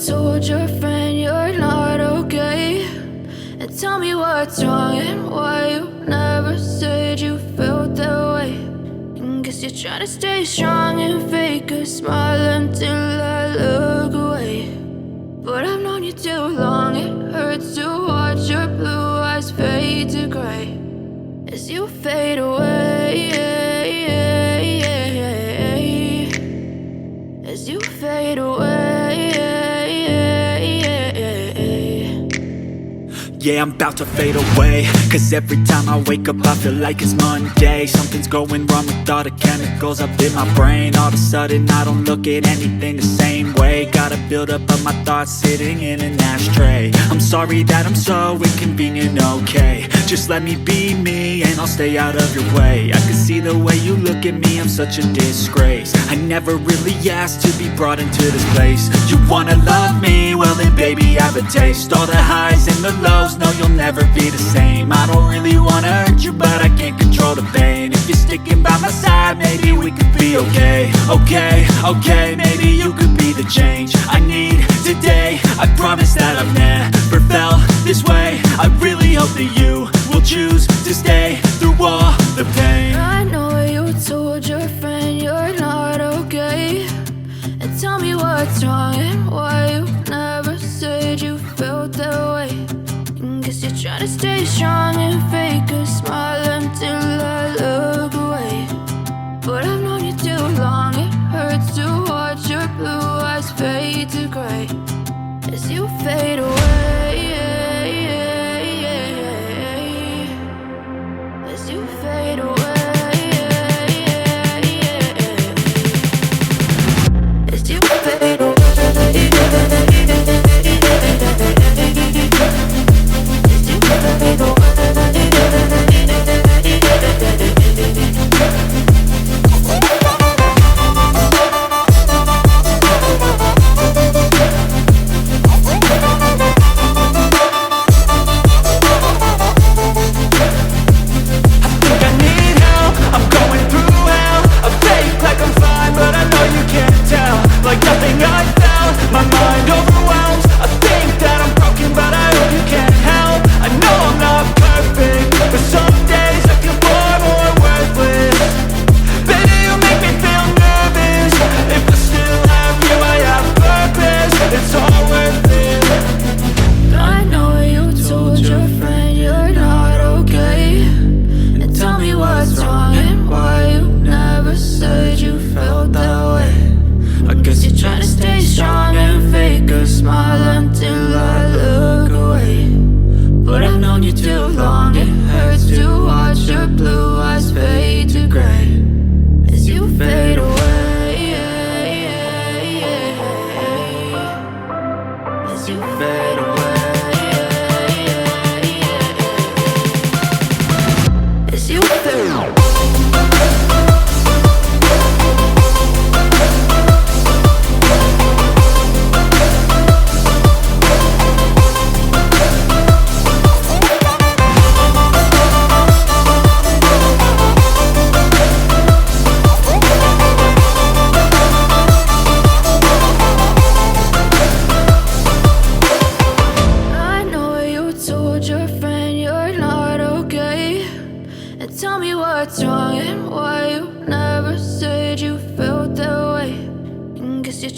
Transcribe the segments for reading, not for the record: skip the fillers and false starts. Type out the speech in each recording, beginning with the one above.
told your friend you're not okay, and tell me what's wrong and why you never said you felt that way. And guess you're trying to stay strong and fake a smile until I look away. But I've known you too long, it hurts to watch your blue eyes fade to gray as you fade away, as you fade away. Yeah, I'm about to fade away, cause every time I wake up I feel like it's Monday. Something's going wrong with all the chemicals up in my brain. All of a sudden I don't look at anything the same way. Gotta build up of my thoughts sitting in an ashtray. I'm sorry that I'm so inconvenient, okay. Just let me be me and I'll stay out of your way. I can see the way you look at me, I'm such a disgrace. I never really asked to be brought into this place. You wanna love me? Well then baby I have a taste. All the highs and the lows, no you'll never be the same. I don't really wanna hurt you but I can't control the pain. If you're sticking by my side maybe we could be okay. Okay, maybe you could be the change I need today. I promise that I've never felt this way. I really hope that you will choose to stay through all the pain. I know you told your friend you're not okay, and tell me what's wrong and why you never said you felt that way. And guess you're trying to stay strong and fake a smile until I look away. But I've known you too long, it hurts to watch your blue eyes fade to gray as you fade away, as you fade away, as you fade away.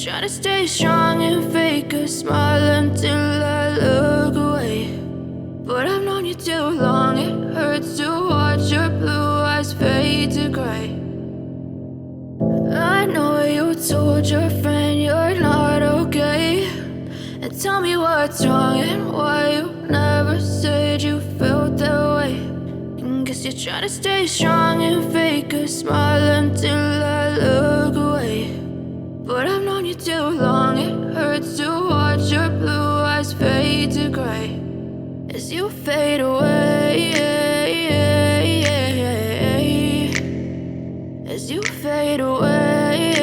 Trying to stay strong and fake a smile until I look away. But I've known you too long, it hurts to watch your blue eyes fade to gray. I know you told your friend you're not okay, and tell me what's wrong and why you never said you felt that way. And guess you're trying to stay strong and fake a smile until I look away. But I've known you too long, it hurts to watch your blue eyes fade to gray as you fade away, as you fade away.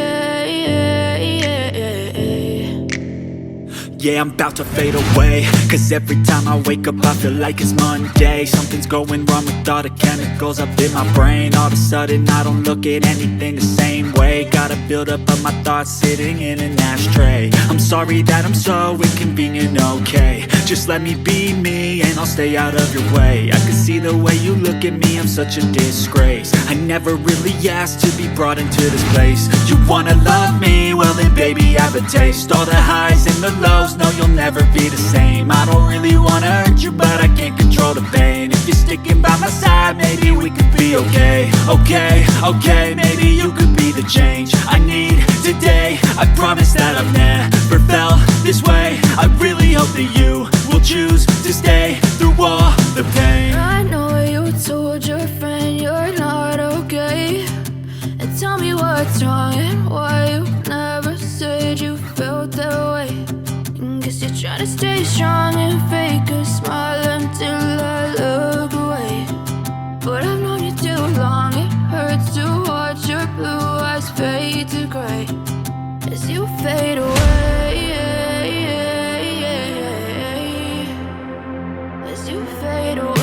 Yeah, I'm about to fade away, cause every time I wake up I feel like it's Monday. Something's going wrong with all the chemicals up in my brain. All of a sudden I don't look at anything the same way. Gotta build up of my thoughts sitting in an ashtray. I'm sorry sorry that I'm so inconvenient, okay? Just let me be me and I'll stay out of your way. I can see the way you look at me, I'm such a disgrace. I never really asked to be brought into this place. You wanna love me? Well then baby, have a taste. All the highs and the lows, no you'll never be the same. I don't really wanna hurt you, but I can't control the pain. If you're sticking by my side, maybe we could be okay. Okay, maybe you could be the change I need today. I promise that I've never felt this way. I really hope that you will choose to stay through all the pain. I know you told your friend you're not okay, and tell me what's wrong and why you never said you felt that way. Guess you're trying to stay strong and fake a smile until I look away. But I've known you too long, it hurts to watch your blue eyes fade to gray as you fade away. As you fade away.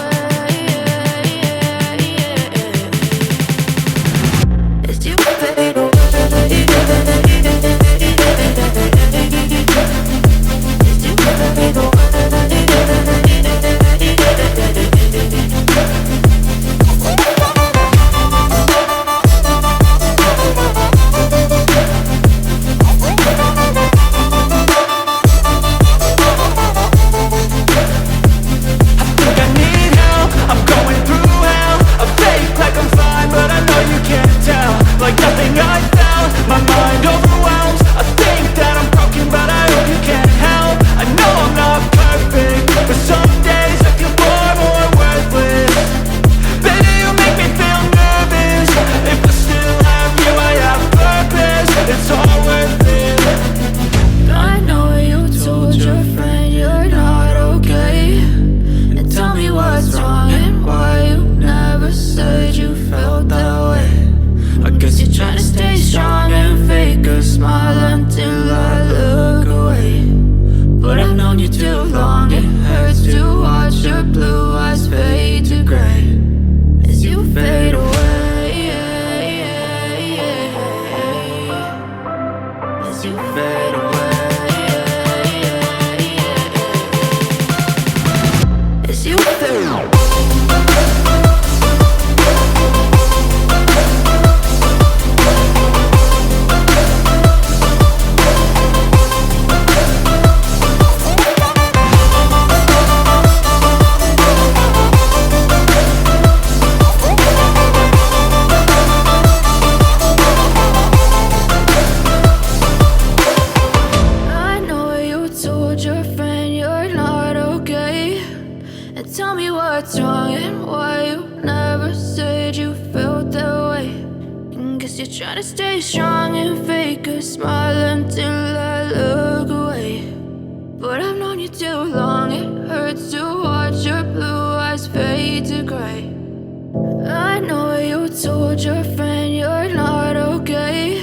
As you fade away. As you fade away. Like nothing I felt, my mind overwhelms. I think that I'm broken, but I hope you can't help. I know I'm not perfect, but some days I feel more worthless. Baby, you make me feel nervous. If I still have you, I have purpose. It's all worth it. I know you told your friend you're not okay, and tell me what's wrong and why you never said you felt that way. I guess you're trying to stay strong and fake a smile until I look away. But I've known you too long, it hurts to watch your blue eyes fade to gray as you fade away. As you fade away. As you fade away. Tell me what's wrong and why you never said you felt that way. Guess you're trying to stay strong and fake a smile until I look away. But I've known you too long, it hurts to watch your blue eyes fade to gray. I know you told your friend you're not okay,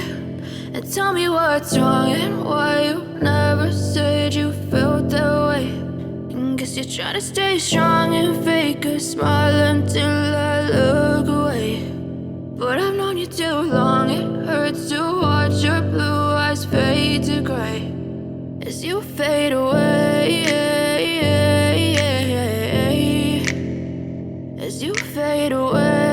and tell me what's wrong and why you never said you felt that way. Guess you're trying to stay strong and fake a smile until I look away. But I've known you too long, it hurts to watch your blue eyes fade to gray as you fade away. As you fade away.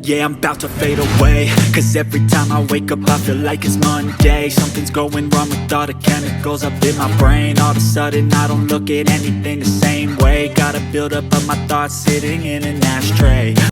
Yeah, I'm about to fade away, cause every time I wake up I feel like it's Monday. Something's going wrong with all the chemicals up in my brain. All of a sudden I don't look at anything the same way. Got a build up of my thoughts sitting in an ashtray.